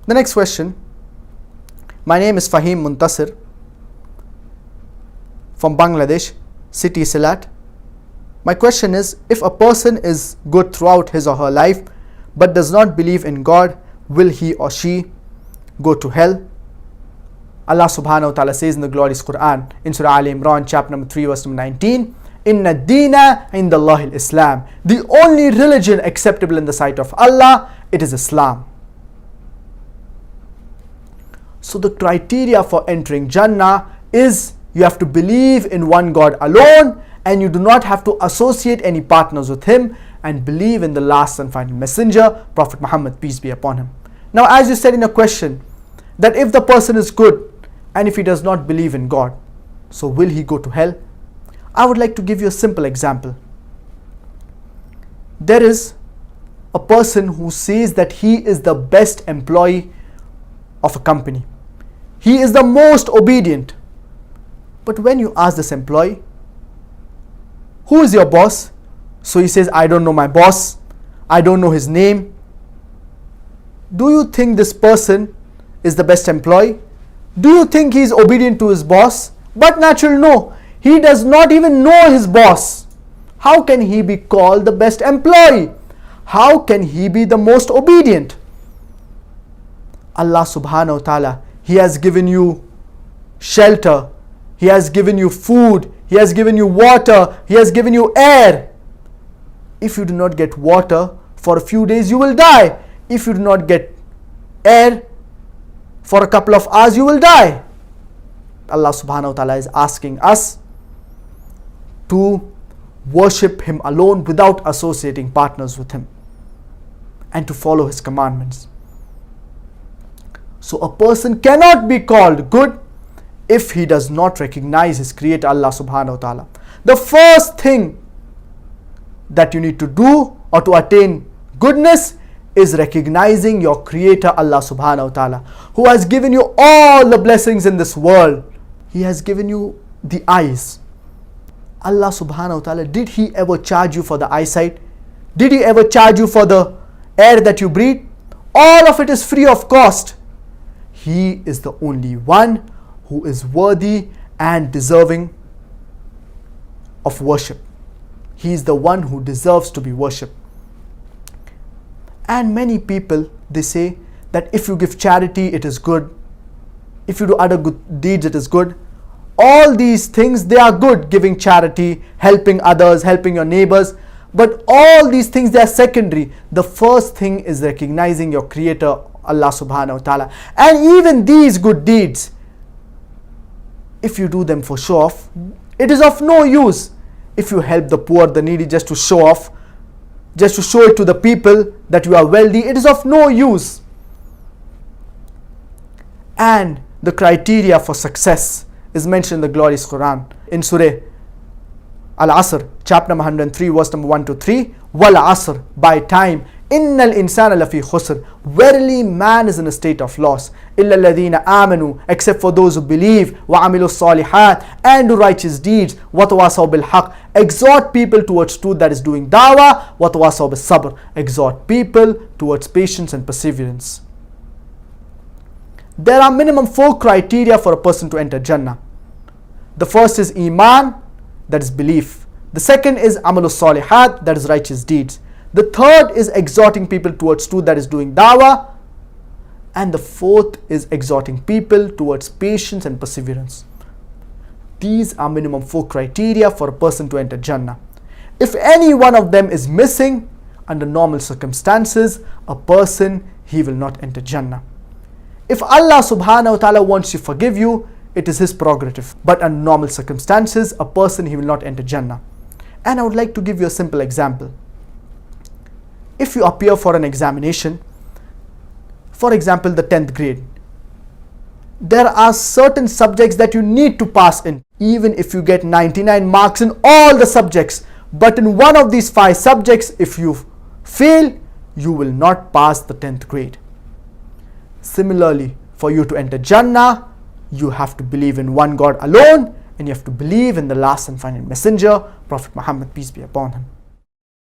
The next question. My name is Fahim Muntasir from Bangladesh, city Silat. My question is, if a person is good throughout his or her life but does not believe in God, will he or she go to hell? Allah subhanahu wa ta'ala says in the glorious Quran in Surah Al Imran chapter number 3 verse number 19, Inna deena indallahi al-Islam. The only religion acceptable in the sight of Allah, it is Islam. So the criteria for entering Jannah is you have to believe in one God alone, and you do not have to associate any partners with him, and believe in the last and final messenger, Prophet Muhammad, peace be upon him. Now, as you said in a question, that if the person is good and if he does not believe in God, so will he go to hell? I would like to give you a simple example. There is a person who says that he is the best employee of a company. He is the most obedient. But when you ask this employee, who is your boss? So he says, I don't know my boss. I don't know his name. Do you think this person is the best employee? Do you think he is obedient to his boss? But naturally, no. He does not even know his boss. How can he be called the best employee? How can he be the most obedient? Allah subhanahu wa ta'ala, He has given you shelter. He has given you food. He has given you water. He has given you air. If you do not get water for a few days, you will die. If you do not get air for a couple of hours, you will die. Allah subhanahu wa ta'ala is asking us to worship Him alone without associating partners with Him, and to follow His commandments. So a person cannot be called good if he does not recognize his creator, Allah subhanahu wa ta'ala. The first thing that you need to do or to attain goodness is recognizing your creator, Allah subhanahu wa ta'ala, who has given you all the blessings in this world. He has given you the eyes. Allah subhanahu wa ta'ala, did He ever charge you for the eyesight? Did He ever charge you for the air that you breathe? All of it is free of cost. He is the only one who is worthy and deserving of worship. He is the one who deserves to be worshipped. And many people, they say that if you give charity, it is good. If you do other good deeds, it is good. All these things, they are good. Giving charity, helping others, helping your neighbors. But all these things, they are secondary. The first thing is recognizing your creator, Allah subhanahu wa ta'ala. And even these good deeds, if you do them for show off, it is of no use. If you help the poor, the needy, just to show off, just to show it to the people that you are wealthy, it is of no use. And the criteria for success is mentioned in the glorious Quran in Surah Al-Asr, chapter number 103, verse number 1 to 3. Wal Asr, by time, Innal insana lafi khusr. Verily man is in a state of loss. Illa alladhina amanu, except for those who believe. Wa amilu salihat, and do righteous deeds. Wa tawasaw bil haqq, exhort people towards truth, that is doing dawah. Wa tawasaw bis sabr, exhort people towards patience and perseverance. There are minimum 4 criteria for a person to enter Jannah. The first is Iman, that is belief. The second is Amalu Salihat, that is righteous deeds. The third is exhorting people towards truth, that is doing dawah. And the fourth is exhorting people towards patience and perseverance. These are minimum 4 criteria for a person to enter Jannah. If any one of them is missing, under normal circumstances, a person, he will not enter Jannah. If Allah subhanahu wa ta'ala wants to forgive you, it is His prerogative. But under normal circumstances, a person, he will not enter Jannah. And I would like to give you a simple example. If you appear for an examination, for example, the 10th grade, there are certain subjects that you need to pass in. Even if you get 99 marks in all the subjects, but in one of these 5 subjects, if you fail, you will not pass the 10th grade. Similarly, for you to enter Jannah, you have to believe in one God alone, and you have to believe in the last and final messenger, Prophet Muhammad, peace be upon him.